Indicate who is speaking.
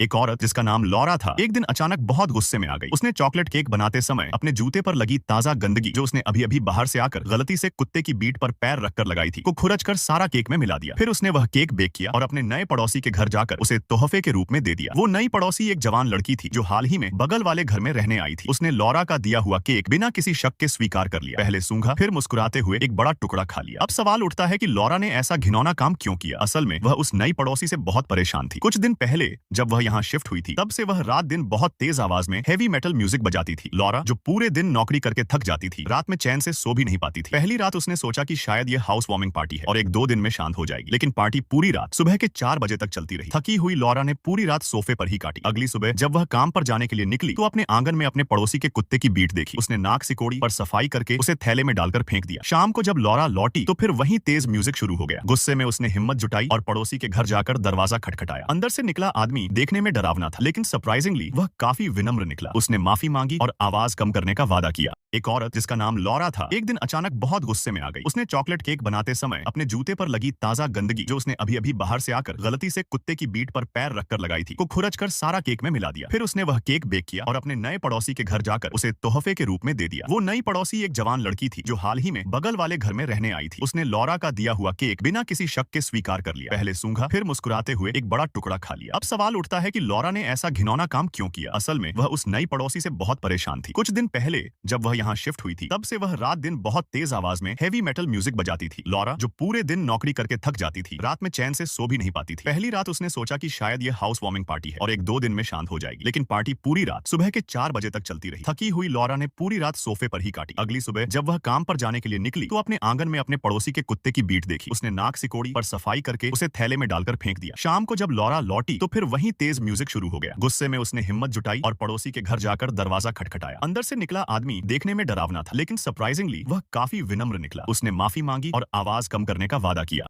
Speaker 1: एक औरत जिसका नाम लॉरा था एक दिन अचानक बहुत गुस्से में आ गई। उसने चॉकलेट केक बनाते समय अपने जूते पर लगी ताजा गंदगी जो उसने अभी अभी बाहर से आकर गलती से कुत्ते की बीट पर पैर रखकर लगाई थी को खुरच कर सारा केक में मिला दिया। फिर उसने वह केक बेक किया और अपने नए पड़ोसी के घर जाकर उसे तोहफे के रूप में दे दिया। वो नई पड़ोसी एक जवान लड़की थी जो हाल ही में बगल वाले घर में रहने आई थी। उसने लॉरा का दिया हुआ केक बिना किसी शक के स्वीकार कर लिया। पहले सूंघा फिर मुस्कुराते हुए एक बड़ा टुकड़ा खा लिया। अब सवाल उठता है कि लॉरा ने ऐसा घिनौना काम क्यों किया। असल में वह उस नई पड़ोसी से बहुत परेशान थी। कुछ दिन पहले जब वह यहाँ शिफ्ट हुई थी तब से वह रात दिन बहुत तेज आवाज में हेवी मेटल म्यूजिक बजाती थी। लॉरा जो पूरे दिन नौकरी करके थक जाती थी रात में चैन से सो भी नहीं पाती थी। पहली रात उसने सोचा कि शायद ये हाउस वार्मिंग पार्टी है और एक दो दिन में शांत हो जाएगी, लेकिन पार्टी पूरी रात सुबह के 4 बजे तक चलती रही। थकी हुई लॉरा ने पूरी रात सोफे पर ही काटी। अगली सुबह जब वह काम पर जाने के लिए निकली तो अपने आंगन में अपने पड़ोसी के कुत्ते की बीट देखी। उसने नाक सिकोड़ी पर सफाई करके उसे थैले में डालकर फेंक दिया। शाम को जब लॉरा लौटी तो फिर वही तेज म्यूजिक शुरू हो गया। गुस्से में उसने हिम्मत जुटाई और पड़ोसी के घर जाकर दरवाजा खटखटाया। अंदर से निकला आदमी देखने में डरावना था, लेकिन सरप्राइजिंगली वह काफी विनम्र निकला। उसने माफी मांगी और आवाज कम करने का वादा किया। एक औरत जिसका नाम लॉरा था एक दिन अचानक बहुत गुस्से में आ गई। उसने चॉकलेट केक बनाते समय अपने जूते पर लगी ताजा गंदगी जो उसने अभी अभी बाहर से आकर गलती से कुत्ते की बीट पर पैर रखकर लगाई थी को खुरच कर सारा केक में मिला दिया। फिर उसने वह केक बेक किया और अपने नए पड़ोसी के घर जाकर उसे तोहफे के रूप में दे दिया। वो नई पड़ोसी एक जवान लड़की थी जो हाल ही में बगल वाले घर में रहने आई थी। उसने लॉरा का दिया हुआ केक बिना किसी शक के स्वीकार कर लिया। पहले सूंघा फिर मुस्कुराते हुए एक बड़ा टुकड़ा खा लिया। अब सवाल उठता है कि लॉरा ने ऐसा घिनौना काम क्यों किया। असल में वह उस नई पड़ोसी से बहुत परेशान थी। कुछ दिन पहले जब वह यहाँ शिफ्ट हुई थी तब से वह रात दिन बहुत तेज आवाज में हेवी मेटल म्यूजिक बजाती थी। लॉरा जो पूरे दिन नौकरी करके थक जाती थी रात में चैन से सो भी नहीं पाती थी। पहली रात उसने सोचा कि शायद ये हाउस वार्मिंग पार्टी है और एक दो दिन में शांत हो जाएगी, लेकिन पार्टी पूरी रात सुबह के 4 बजे तक चलती रही। थकी हुई लॉरा ने पूरी रात सोफे पर ही काटी। अगली सुबह जब वह काम पर जाने के लिए निकली तो अपने आंगन में अपने पड़ोसी के कुत्ते की बीट देखी। उसने नाक सिकोड़ी पर सफाई करके उसे थैले में डालकर फेंक दिया। शाम को जब लॉरा लौटी तो फिर वही तेज म्यूजिक शुरू हो गया। गुस्से में उसने हिम्मत जुटाई और पड़ोसी के घर जाकर दरवाजा खटखटाया। अंदर से निकला आदमी देखने में डरावना था, लेकिन सरप्राइजिंगली वह काफी विनम्र निकला। उसने माफी मांगी और आवाज कम करने का वादा किया।